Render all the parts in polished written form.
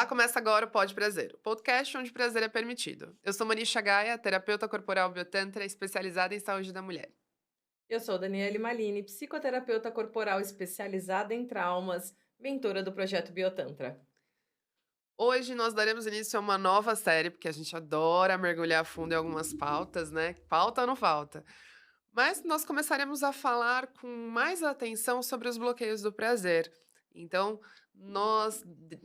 Olá, começa agora o Pode Prazer, o podcast onde prazer é permitido. Eu sou Manisha Gaia, terapeuta corporal biotantra especializada em saúde da mulher. Eu sou Daniele Malini, psicoterapeuta corporal especializada em traumas, mentora do projeto Biotantra. Hoje nós daremos início a uma nova série, porque a gente adora mergulhar a fundo em algumas pautas, né? Pauta não falta. Mas nós começaremos a falar com mais atenção sobre os bloqueios do prazer. Então,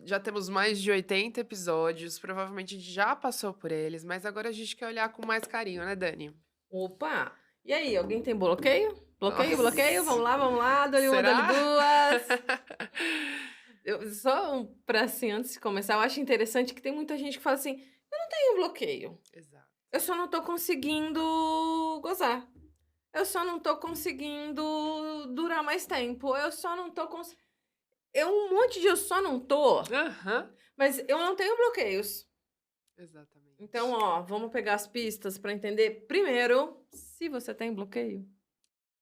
já temos mais de 80 episódios, provavelmente a gente já passou por eles, mas agora a gente quer olhar com mais carinho, né, Dani? Opa! E aí, alguém tem bloqueio? Bloqueio, bloqueio? Nossa! Vamos lá, dole uma, dole Será? duas. Só para assim, antes de começar, eu acho interessante que tem muita gente que fala assim: eu não tenho bloqueio, Exato. eu só não tô conseguindo gozar. Eu só não tô conseguindo durar mais tempo. Eu só não tô conseguindo. Eu um monte de eu só não tô, Aham. mas eu não tenho bloqueios. Então, Exatamente. ó, vamos pegar as pistas para entender primeiro se você tem bloqueio.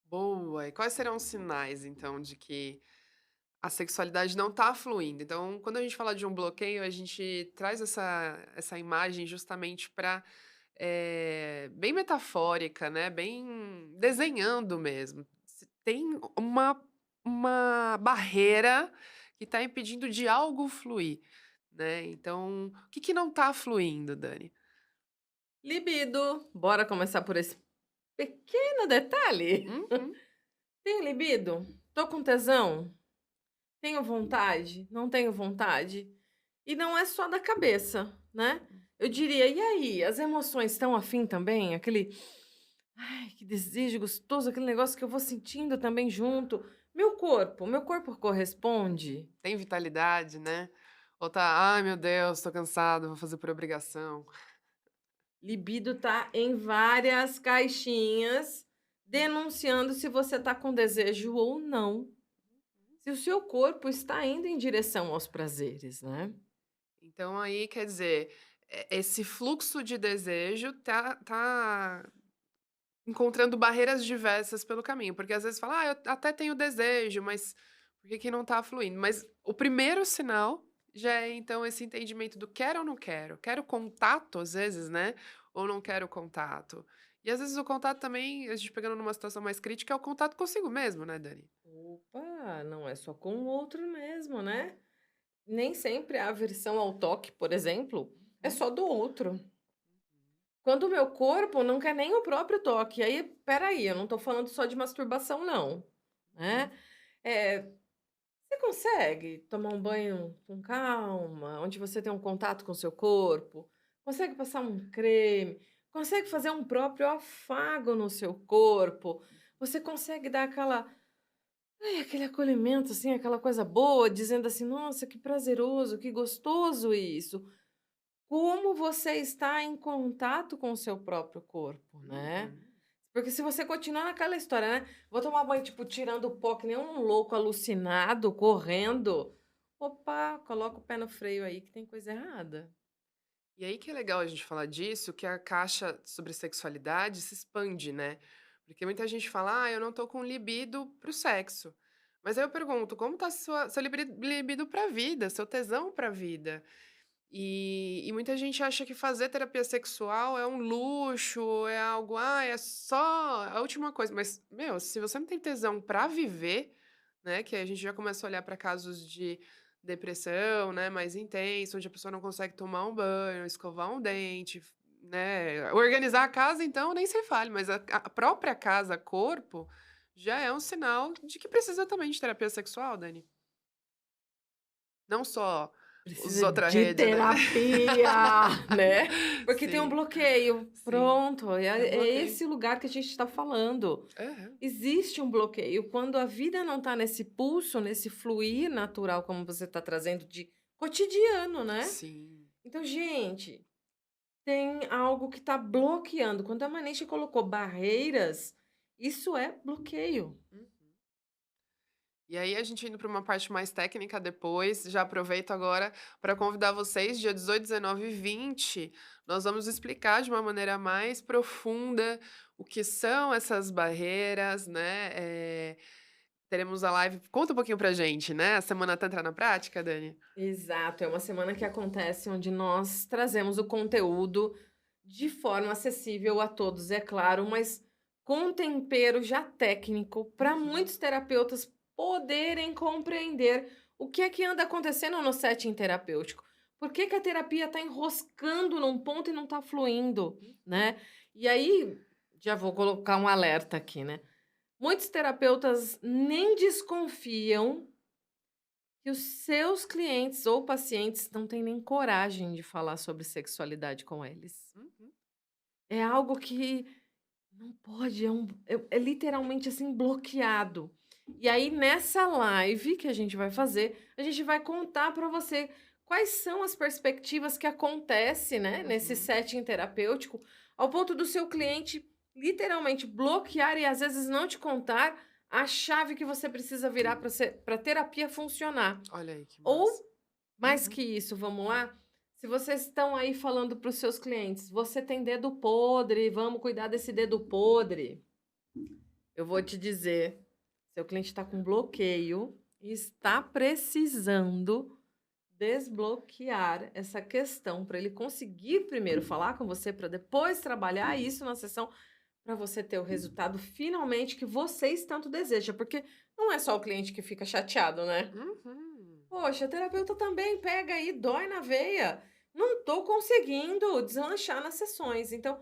Boa. E quais serão os sinais, então, de que a sexualidade não tá fluindo? Então, quando a gente fala de um bloqueio, a gente traz essa imagem justamente para bem metafórica, né, bem desenhando mesmo. Se tem uma barreira que está impedindo de algo fluir, né. Então, o que que não tá fluindo, Dani? Libido. Bora começar por esse pequeno detalhe. Uhum. Tenho libido? Tô com tesão? Tenho vontade? Não tenho vontade? E não é só da cabeça, né? Eu diria, e aí, as emoções estão afim também? Aquele, ai, que desejo gostoso, aquele negócio que eu vou sentindo também junto. Meu corpo corresponde? Tem vitalidade, né. Ou tá: "Ai meu Deus, tô cansado, vou fazer por obrigação". Libido tá em várias caixinhas, denunciando se você tá com desejo ou não. Se o seu corpo está indo em direção aos prazeres, né. Então aí, quer dizer, esse fluxo de desejo tá encontrando barreiras diversas pelo caminho, porque às vezes fala: "Ah, eu até tenho desejo, mas por que que não tá fluindo?". Mas o primeiro sinal já é então esse entendimento do quero ou não quero. Quero contato às vezes, né, ou não quero contato. E às vezes o contato também, a gente pegando numa situação mais crítica, é o contato consigo mesmo, né, Dani? Opa, não é só com o outro mesmo, né. Nem sempre a aversão ao toque, por exemplo, é Uhum. só do outro. Quando o meu corpo não quer nem o próprio toque, aí espera aí, eu não tô falando só de masturbação não, né. Uhum. Eh Você consegue tomar um banho com calma, onde você tem um contato com o seu corpo? Consegue passar um creme? Consegue fazer um próprio afago no seu corpo? Você consegue dar aquele acolhimento, assim, aquela coisa boa, dizendo assim: "Nossa, que prazeroso, que gostoso isso". Como você está em contato com o seu próprio corpo, né? Uhum. Porque se você continuar naquela história, né, vou tomar banho, tipo, tirando o pó que nem um louco alucinado, correndo, opa, coloca o pé no freio aí que tem coisa errada. E aí que é legal a gente falar disso, que a caixa sobre sexualidade se expande, né? Porque muita gente fala, eu não tô com libido pro sexo. Mas aí eu pergunto, como tá seu libido pra vida, seu tesão pra vida? E muita gente acha que fazer terapia sexual é um luxo, é algo, é só a última coisa. Mas, meu, se você não tem tesão pra viver, né? Que a gente já começa a olhar pra casos de depressão, né, mais intenso, onde a pessoa não consegue tomar um banho, escovar um dente, né, organizar a casa então nem se fale, mas a própria casa, corpo, já é um sinal de que precisa também de terapia sexual, Dani. Não só os Precisa outra de rede, né. terapia, né? Porque tem um Sim, bloqueio. sim, Pronto, é um é bloqueio. esse lugar que a gente está falando. Aham. Existe um bloqueio. Quando a vida não está nesse pulso, nesse fluir natural, como você está trazendo de cotidiano, né? Sim. Então, gente, tem algo que está bloqueando. Quando a Manisha colocou barreiras, isso é bloqueio. Uhum. E aí, a gente indo para uma parte mais técnica depois, já aproveito agora para convidar vocês, dia 18, 19 e 20, nós vamos explicar de uma maneira mais profunda o que são essas barreiras, né? teremos a live. Conta um pouquinho pra gente, né, a Semana Tantra na Prática, Dani? Exato, é uma semana que acontece onde nós trazemos o conteúdo de forma acessível a todos, é claro, mas com um tempero já técnico para Uhum. muitos terapeutas poderem compreender o que é que anda acontecendo no setting terapêutico. Por que que a terapia está enroscando num ponto e não está fluindo, né? E aí, já vou colocar um alerta aqui, né? Muitos terapeutas nem desconfiam que os seus clientes ou pacientes não têm nem coragem de falar sobre sexualidade com eles. Uhum. É algo que não pode, é literalmente assim bloqueado. E aí, nessa live que a gente vai fazer, a gente vai contar para você quais são as perspectivas que acontece, né, nesse Uhum. setting terapêutico, ao ponto do seu cliente literalmente bloquear e às vezes não te contar a chave que você precisa virar para terapia funcionar. Olha aí que massa. Ou mais Uhum. que isso, vamos lá? Se vocês estão aí falando para os seus clientes: "Você tem dedo podre, vamos cuidar desse dedo podre". Eu vou te dizer, seu cliente está com bloqueio e está precisando desbloquear essa questão para ele conseguir primeiro falar com você, para depois trabalhar isso na sessão, para você ter o resultado finalmente que vocês tanto desejam, porque não é só o cliente que fica chateado, né? Uhum. Poxa, terapeuta também pega aí, dói na veia. Não estou conseguindo deslanchar nas sessões. Então,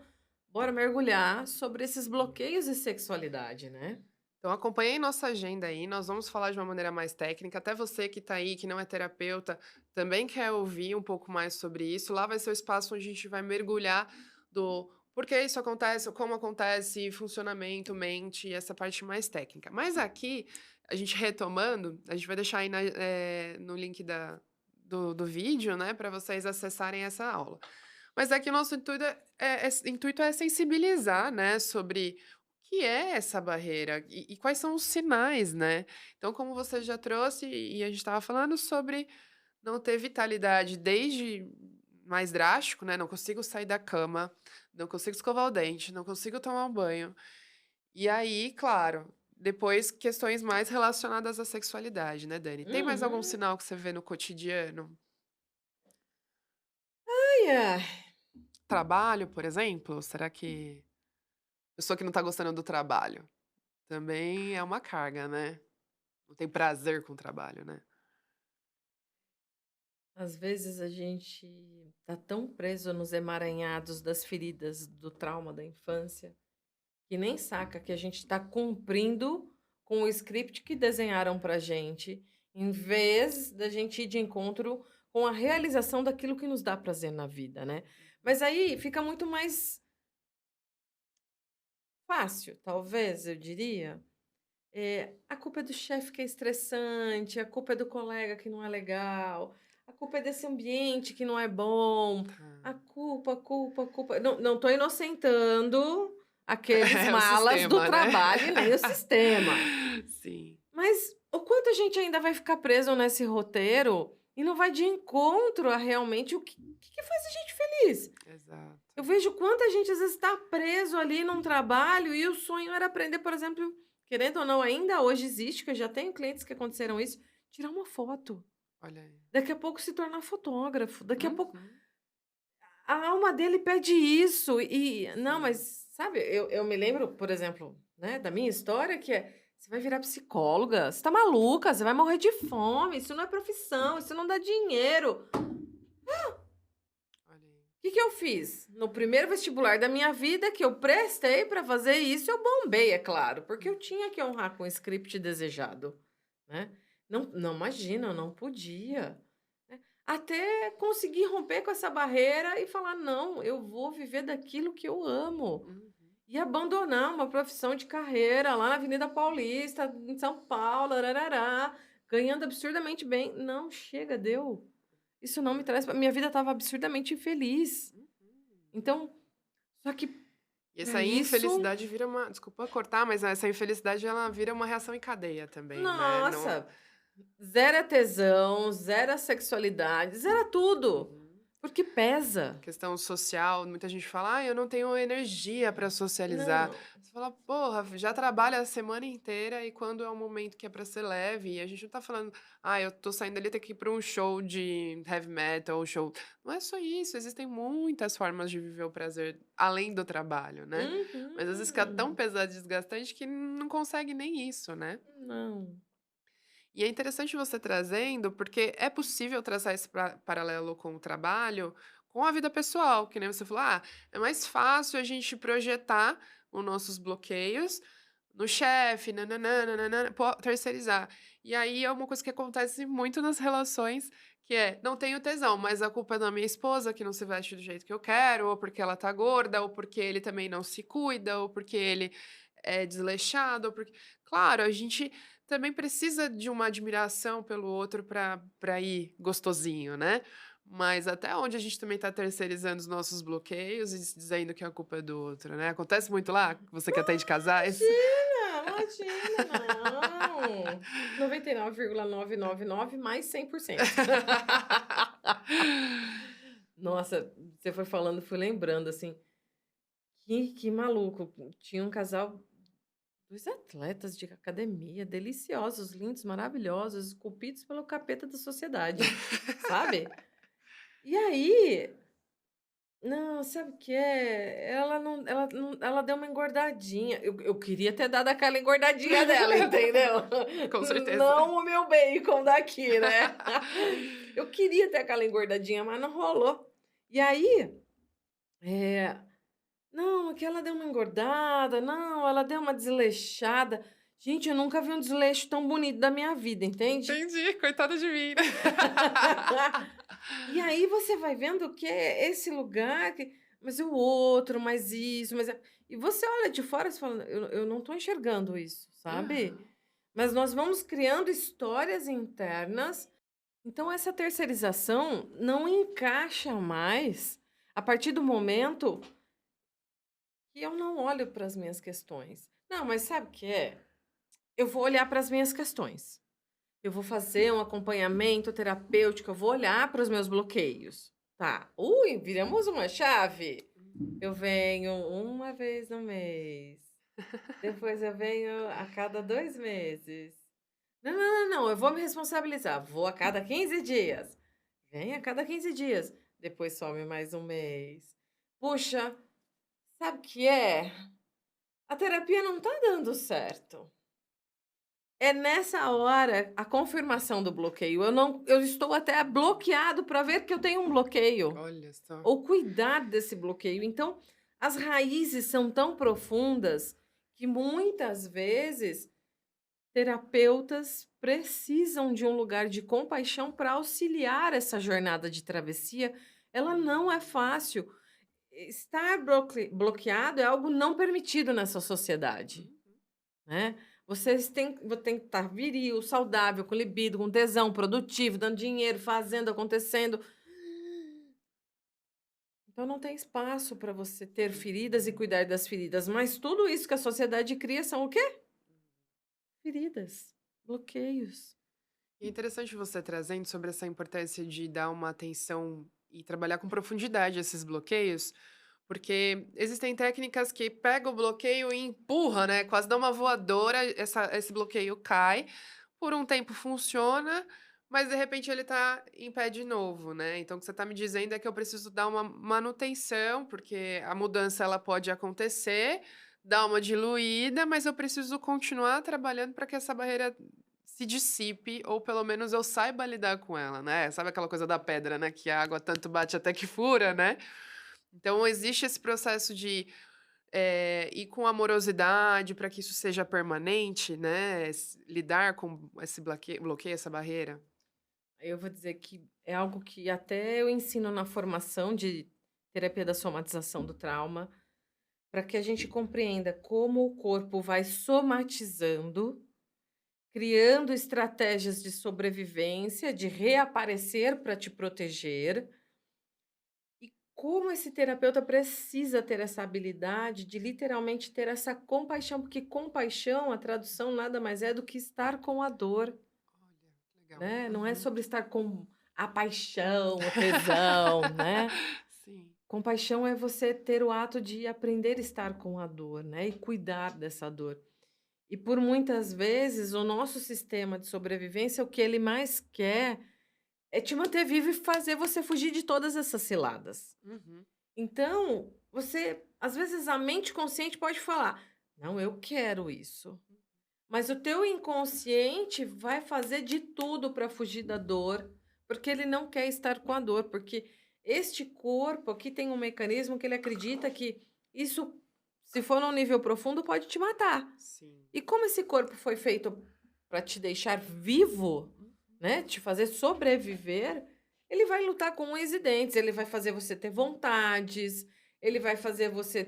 bora mergulhar sobre esses bloqueios e sexualidade, né? Então acompanhe nossa agenda aí, nós vamos falar de uma maneira mais técnica, até você que está aí, que não é terapeuta, também quer ouvir um pouco mais sobre isso, lá vai ser o espaço onde a gente vai mergulhar do por que isso acontece, como acontece, funcionamento, mente, e essa parte mais técnica. Mas aqui, a gente retomando, a gente vai deixar aí no link do vídeo, né, para vocês acessarem essa aula. Mas aqui o nosso intuito é sensibilizar, né, sobre o que é essa barreira e quais são os sinais, né. Então, como você já trouxe e a gente estava falando sobre não ter vitalidade desde mais drástico, né, não consigo sair da cama, não consigo escovar o dente, não consigo tomar um banho. E aí, claro, depois questões mais relacionadas à sexualidade, né, Dani. Tem mais algum Uhum. sinal que você vê no cotidiano? Ai, ai. Trabalho, por exemplo? Será que pessoa que não tá gostando do trabalho, também é uma carga, né. Não tem prazer com o trabalho, né. Às vezes a gente tá tão preso nos emaranhados das feridas do trauma da infância que nem saca que a gente está cumprindo com o script que desenharam pra gente, em vez da gente ir de encontro com a realização daquilo que nos dá prazer na vida, né. Mas aí fica muito mais fácil, talvez, eu diria, a culpa é do chefe que é estressante, a culpa é do colega que não é legal, a culpa é desse ambiente que não é bom, Tá. a culpa não tô inocentando aqueles É o malas do sistema, né. trabalho e nem o sistema. Sim, Mas o quanto a gente ainda vai ficar preso nesse roteiro e não vai de encontro a realmente o que faz a gente feliz. Eu exato. vejo quanta gente às vezes está preso ali num trabalho e o sonho era aprender, por exemplo, querendo ou não, ainda hoje existe, que eu já tenho clientes que aconteceram isso, tirar uma foto. Olha aí. Daqui a pouco se tornar fotógrafo, daqui a pouco Uhum. a alma dele pede isso não, mas Sim. sabe, eu me lembro, por exemplo, né, da minha história que você vai virar psicóloga, você tá maluca, você vai morrer de fome, isso não é profissão, isso não dá dinheiro. Olha aí. Que eu fiz? No primeiro vestibular da minha vida que eu prestei para fazer isso, eu bombei, é claro, porque eu tinha que honrar com o script desejado, né. Não imagina, eu não podia, né. Até conseguir romper com essa barreira e falar: "Não, eu vou viver daquilo que eu amo", Uhum. e abandonar uma profissão de carreira lá na Avenida Paulista, em São Paulo, ararará, ganhando absurdamente bem. Não, chega, deu. Isso não me traz minha vida estava absurdamente infeliz. Uhum. Então, só que E para essa isso, infelicidade vira uma desculpa cortar, mas essa infelicidade ela vira uma reação em cadeia também, né, não nossa, zero tesão, zero sexualidade, zero tudo. uhum. porque pesa. Questão social, muita gente fala: "Ai, eu não tenho energia para socializar". Não. Você fala: "Porra, já trabalha a semana inteira e quando é um momento que é para ser leve", e a gente não tá falando: "Ah, eu tô saindo ali, ter que ir para um show de heavy metal, um show", não é só isso, existem muitas formas de viver o prazer além do trabalho, né. Mas às vezes fica tão Uhum. pesado e desgastante que não consegue nem isso, né. Não. E é interessante você trazendo, porque é possível traçar esse paralelo com o trabalho, com a vida pessoal, que nem você falou, é mais fácil a gente projetar os nossos bloqueios no chefe, nananã, nananã, terceirizar. E aí é uma coisa que acontece muito nas relações, que é, não tenho tesão, mas a culpa é da minha esposa, que não se veste do jeito que eu quero, ou porque ela tá gorda, ou porque ele também não se cuida, ou porque ele é desleixado, ou porque... Claro, a gente também precisa de uma admiração pelo outro para ir gostosinho, né. Mas até onde a gente também tá terceirizando os nossos bloqueios e dizendo que a culpa é do outro, né. Acontece muito lá, você que atende casais? Imagina, não. 99,999 mais 100%. Nossa, você foi falando, fui lembrando, assim, que maluco. Tinha um casal, 2 atletas de academia, deliciosos, lindos, maravilhosos, esculpidos pelo capeta da sociedade, sabe. E aí, não, sabe o que é? Ela deu uma engordadinha. Eu queria ter dado aquela engordadinha dela, entendeu? Com certeza. Não o meu bacon daqui, né. Eu queria ter aquela engordadinha, mas não rolou. E aí, eh, não, que ela deu uma engordada, não, ela deu uma desleixada. Gente, eu nunca vi um desleixo tão bonito da minha vida, entende? Entendi, coitada de mim. E aí você vai vendo que é esse lugar que, mas o outro, mas isso, e você olha de fora e você fala: "Eu não estou enxergando isso", sabe. Aham. Mas nós vamos criando histórias internas, então essa terceirização não encaixa mais a partir do momento que eu não olho para as minhas questões. Não, mas sabe o que é? Eu vou olhar para as minhas questões. Eu vou fazer um acompanhamento terapêutico, eu vou olhar para os meus bloqueios. Tá. Ui, viramos uma chave. Eu venho uma vez no mês. Depois eu venho a cada 2 meses. Não, não, não, não, eu vou me responsabilizar. Vou a cada 15 dias. Vem a cada 15 dias. Depois some mais um mês. Puxa, sabe o que é? A terapia não tá dando certo. É nessa hora a confirmação do bloqueio. Eu estou até bloqueado para ver que eu tenho um bloqueio, Olha só. ou cuidar desse bloqueio. Então, as raízes são tão profundas que muitas vezes terapeutas precisam de um lugar de compaixão para auxiliar essa jornada de travessia. Ela não é fácil. Estar bloqueado é algo não permitido nessa sociedade. Uhum. Né. Vocês têm que estar viril, saudável, com libido, com tesão, produtivo, dando dinheiro, fazendo, acontecendo. Então não tem espaço para você ter feridas e cuidar das feridas, mas tudo isso que a sociedade cria são o quê? Feridas, bloqueios. E é interessante você trazendo sobre essa importância de dar uma atenção e trabalhar com profundidade esses bloqueios, porque existem técnicas que pega o bloqueio e empurra, né? Quase dá uma voadora, esse bloqueio cai, por um tempo funciona, mas de repente ele tá em pé de novo, né? Então o que você tá me dizendo é que eu preciso dar uma manutenção, porque a mudança ela pode acontecer, dar uma diluída, mas eu preciso continuar trabalhando para que essa barreira se dissipe ou pelo menos eu saiba lidar com ela, né. Sabe aquela coisa da pedra, né, que a água tanto bate até que fura, né. Então existe esse processo de, ir com amorosidade para que isso seja permanente, né, lidar com esse bloqueio, essa barreira. Eu vou dizer que é algo que até eu ensino na formação de terapia da somatização do trauma, para que a gente compreenda como o corpo vai somatizando, criando estratégias de sobrevivência, de reaparecer para te proteger, e como esse terapeuta precisa ter essa habilidade de literalmente ter essa compaixão, porque compaixão, a tradução nada mais é do que estar com a dor, Olha, que legal. né? Não é Uhum. sobre estar com a paixão, o tesão, né. Sim. Compaixão é você ter o ato de aprender a estar com a dor, né, e cuidar dessa dor. E por muitas vezes o nosso sistema de sobrevivência, o que ele mais quer é te manter vivo e fazer você fugir de todas essas ciladas. Uhum. Então, você às vezes a mente consciente pode falar: "Não, eu quero isso". Mas o teu inconsciente vai fazer de tudo para fugir da dor, porque ele não quer estar com a dor, porque este corpo aqui tem um mecanismo que ele acredita que isso, se for num nível profundo, pode te matar. Sim. E como esse corpo foi feito para te deixar vivo, Uhum. né, te fazer sobreviver, ele vai lutar com unhas e dentes, ele vai fazer você ter vontades, ele vai fazer você,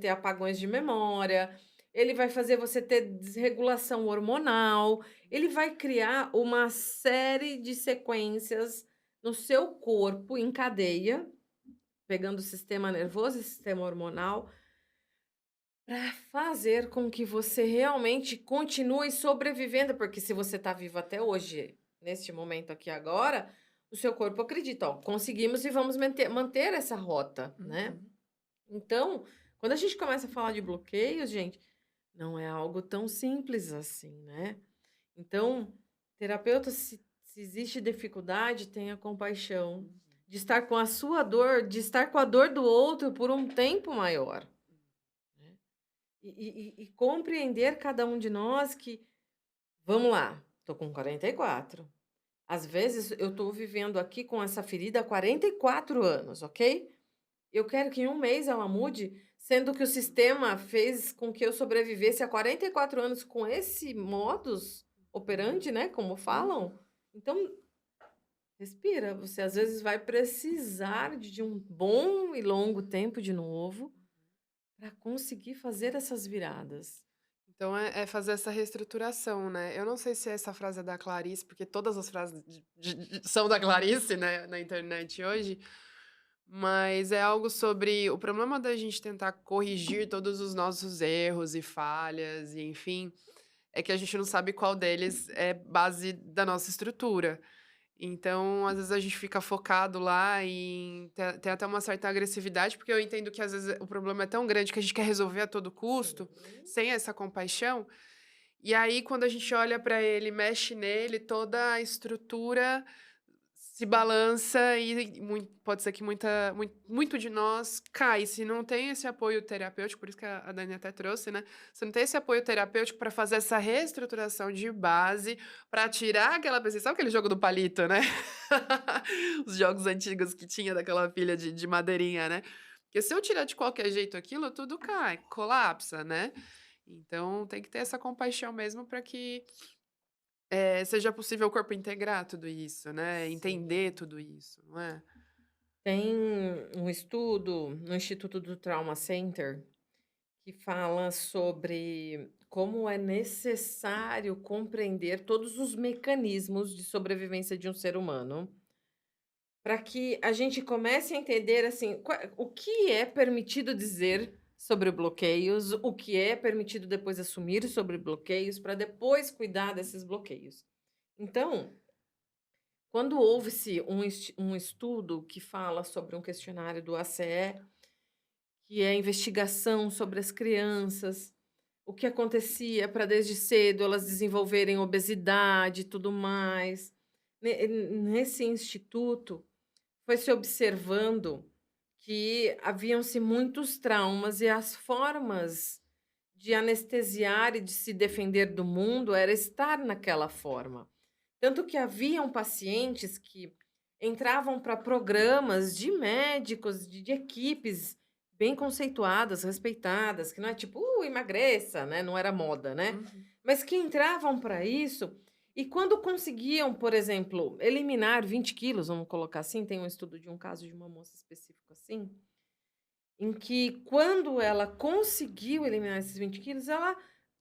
ter apagões de memória, ele vai fazer você ter desregulação hormonal, ele vai criar uma série de sequências no seu corpo em cadeia, pegando o sistema nervoso e sistema hormonal, para fazer com que você realmente continue sobrevivendo, porque se você está vivo até hoje, neste momento aqui agora, o seu corpo acredita: "Ó, conseguimos e vamos manter essa rota", né. Uhum. Então, quando a gente começa a falar de bloqueios, gente, não é algo tão simples assim, né. Então, terapeuta, se existe dificuldade, tenha compaixão Uhum. de estar com a sua dor, de estar com a dor do outro por um tempo maior, né. E compreender cada um de nós que vamos lá, tô com 44. Às vezes eu estou vivendo aqui com essa ferida há 44 anos, ok? Eu quero que em um mês ela mude, sendo que o sistema fez com que eu sobrevivesse há 44 anos com esse modus operandi, né, como falam. Uhum. Então, respira, você às vezes vai precisar de um bom e longo tempo de novo para conseguir fazer essas viradas. Então é fazer essa reestruturação, né. Eu não sei se essa frase é da Clarice, porque todas as frases são da Clarice, né, na internet hoje, mas é algo sobre o problema da gente tentar corrigir todos os nossos erros e falhas e enfim, é que a gente não sabe qual deles é base da nossa estrutura. Então, às vezes a gente fica focado lá em tem até uma certa agressividade, porque eu entendo que às vezes o problema é tão grande que a gente quer resolver a todo custo, Sim. sem essa compaixão, e aí quando a gente olha para ele, mexe nele, toda a estrutura se balança e pode ser que muito de nós cai, se não tem esse apoio terapêutico, por isso que a Dani até trouxe, né, se não tem esse apoio terapêutico para fazer essa reestruturação de base, para tirar aquela pessoa sabe aquele jogo do palito, né? Os jogos antigos que tinha daquela pilha de madeirinha, né. Porque se eu tirar de qualquer jeito aquilo, tudo cai, colapsa, né. Então tem que ter essa compaixão mesmo para que seja possível o corpo integrar tudo isso, né, entender Sim. tudo isso, não é? Tem um estudo no Instituto do Trauma Center que fala sobre como é necessário compreender todos os mecanismos de sobrevivência de um ser humano, para que a gente comece a entender assim, o que é permitido dizer sobre bloqueios, o que é permitido depois assumir sobre bloqueios, para depois cuidar desses bloqueios. Então, quando houve-se um estudo que fala sobre um questionário do ACE, que é a investigação sobre as crianças, o que acontecia para desde cedo elas desenvolverem obesidade e tudo mais. Nesse instituto, foi se observando que haviam-se muitos traumas e as formas de anestesiar e de se defender do mundo era estar naquela forma. Tanto que haviam pacientes que entravam para programas de médicos, de equipes bem conceituadas, respeitadas, que não é tipo: emagreça", né, não era moda, né. Uhum. Mas que entravam para isso e quando conseguiam, por exemplo, eliminar 20 quilos, vamos colocar assim, tem um estudo de um caso de uma moça específico assim, em que quando ela conseguiu eliminar esses 20 quilos, ela,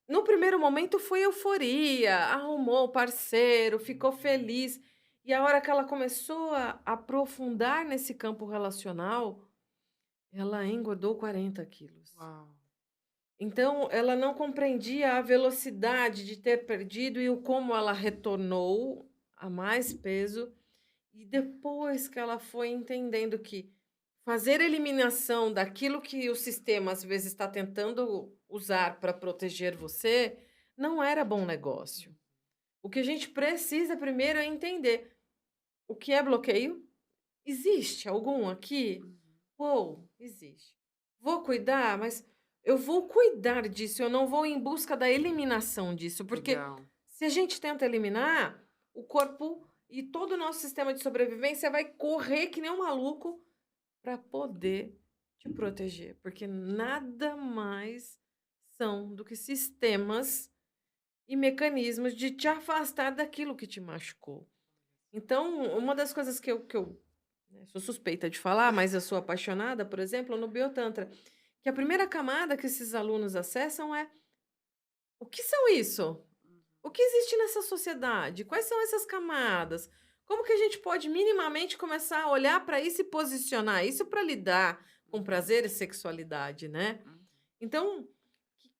no primeiro momento, foi euforia, arrumou o parceiro, ficou feliz. E a hora que ela começou a aprofundar nesse campo relacional, ela engordou 40 quilos. Uau. Então, ela não compreendia a velocidade de ter perdido e o como ela retornou a mais peso E depois que ela foi entendendo que fazer eliminação daquilo que o sistema às vezes está tentando usar para proteger você, não era bom negócio. O que a gente precisa primeiro é entender o que é bloqueio. Existe algum aqui? Uhum. Uou, existe. Vou cuidar, mas eu vou cuidar disso, eu não vou em busca da eliminação disso, porque Legal. se a gente tenta eliminar, o corpo e todo o nosso sistema de sobrevivência vai correr que nem um maluco para poder te proteger, porque nada mais são do que sistemas e mecanismos de te afastar daquilo que te machucou. Então, uma das coisas que eu, né, sou suspeita de falar, mas eu sou apaixonada, por exemplo, no Biotantra, que a primeira camada que esses alunos acessam é: o que são isso? Uhum. O que existe nessa sociedade? Quais são essas camadas? Como que a gente pode minimamente começar a olhar para isso e posicionar isso para lidar com Uhum. prazer e sexualidade, né? Uhum. Então, que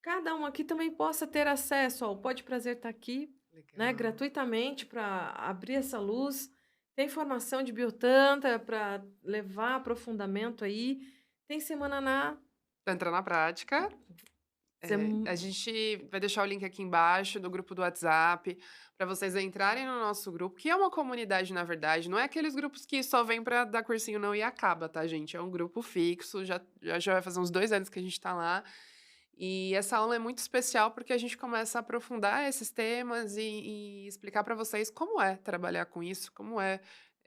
cada um aqui também possa ter acesso ao Pode Prazer tá aqui, né, Legal. gratuitamente para abrir essa luz. Tem formação de biotantra para levar aprofundamento aí. Tem semana na Tantra na prática. A sem gente vai deixar o link aqui embaixo do grupo do WhatsApp para vocês entrarem no nosso grupo, que é uma comunidade, na verdade, não é aqueles grupos que só vem para dar cursinho não e acaba, tá, gente? É um grupo fixo, já vai fazer uns 2 anos que a gente tá lá. E essa aula é muito especial porque a gente começa a aprofundar esses temas e explicar para vocês como é trabalhar com isso, como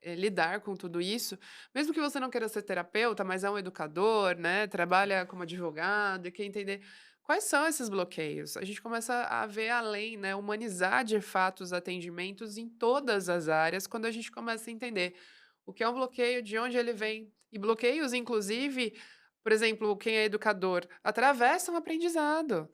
lidar com tudo isso. Mesmo que você não queira ser terapeuta, mas é um educador, né? Trabalha como advogado e quer entender quais são esses bloqueios. A gente começa a ver além, né? Humanizar de fato os atendimentos em todas as áreas quando a gente começa a entender o que é um bloqueio, de onde ele vem. E bloqueios, inclusive, por exemplo, quem é educador, atravessa um aprendizado.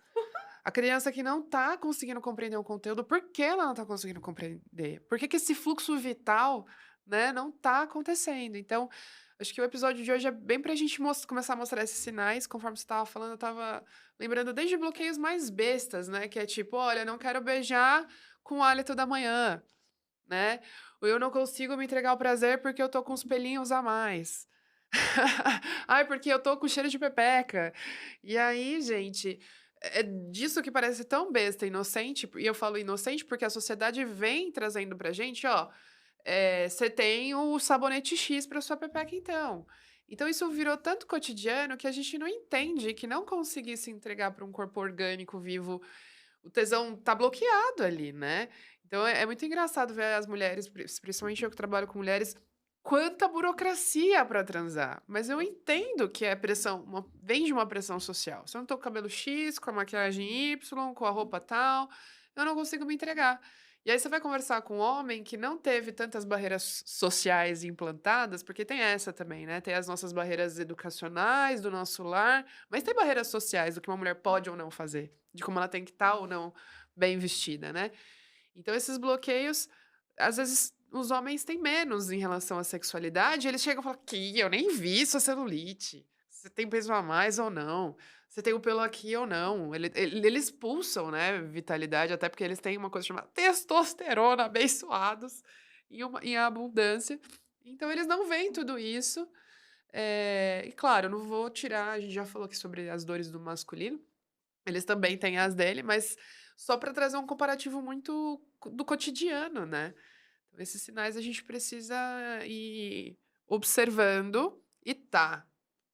A criança que não está conseguindo compreender um conteúdo, por que ela não está conseguindo compreender? Por que que esse fluxo vital, né, não está acontecendo? Então, acho que o episódio de hoje é bem para a gente começar a mostrar esses sinais. Conforme você estava falando, eu estava lembrando desde bloqueios mais bestas, né? Que é tipo, olha, não quero beijar com o hálito da manhã, né? Ou eu não consigo me entregar o prazer porque eu tô com os pelinhos a mais. Ai, porque eu tô com cheiro de pepeca. E aí, gente, é disso que parece tão besta, inocente, e eu falo inocente porque a sociedade vem trazendo pra gente, ó, você tem o sabonete X pra sua pepeca então. Então isso virou tanto cotidiano que a gente não entende que não conseguir se entregar para um corpo orgânico vivo, o tesão tá bloqueado ali, né. Então é muito engraçado ver as mulheres, principalmente eu que trabalho com mulheres, quanta burocracia para transar. Mas eu entendo que é pressão, vem de uma pressão social. Se eu não tô com o cabelo X, com a maquiagem Y, com a roupa tal, eu não consigo me entregar. E aí você vai conversar com um homem que não teve tantas barreiras sociais implantadas, porque tem essa também, né, tem as nossas barreiras educacionais do nosso lar, mas tem barreiras sociais do que uma mulher pode ou não fazer, de como ela tem que estar ou não bem vestida, né. Então esses bloqueios, às vezes, os homens têm menos em relação à sexualidade, eles chegam e falam: "Que eu nem vi sua celulite, você tem peso a mais ou não, você tem o pelo aqui ou não". Eles expulsam, né, vitalidade, até porque eles têm uma coisa chamada testosterona, abençoados, em abundância. Então eles não veem tudo isso, e claro, eu não vou tirar, a gente já falou aqui sobre as dores do masculino, eles também têm as dele, mas só para trazer um comparativo muito do cotidiano, né. Então esses sinais a gente precisa ir observando e tá,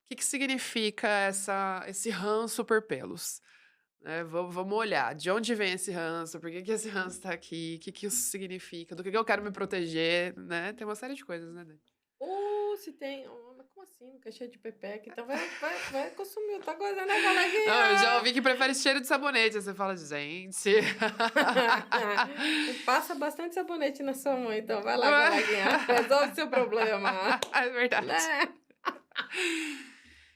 o que que significa esse ranço por pelos? Né, vamos olhar, de onde vem esse ranço, por que que esse ranço tá aqui, o que que isso significa, do que eu quero me proteger, né, tem uma série de coisas, né, Dani. ou se tem mas como assim? Nunca é cheio de pepeca, então vai consumir outra coisa, né, Não, eu já coleguinha? ouvi que prefere cheiro de sabonete, aí você fala: "Gente". Passa bastante sabonete na sua mão, então. Vai lá, coleguinha, resolve seu problema, É verdade. né.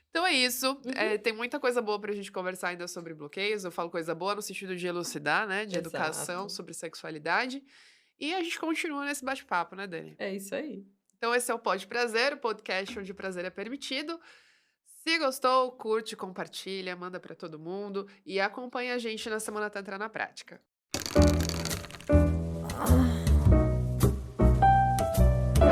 Então é isso, Uhum. tem muita coisa boa pra gente conversar ainda sobre bloqueios, eu falo coisa boa no sentido de elucidar, né, de educação Exato. sobre sexualidade, e a gente continua nesse bate-papo, né, Dani. É isso aí. Então esse é o Pode Prazer, o podcast onde o prazer é permitido. Se gostou, curte, compartilha, manda pra todo mundo e acompanha a gente na Semana Tantra na Prática.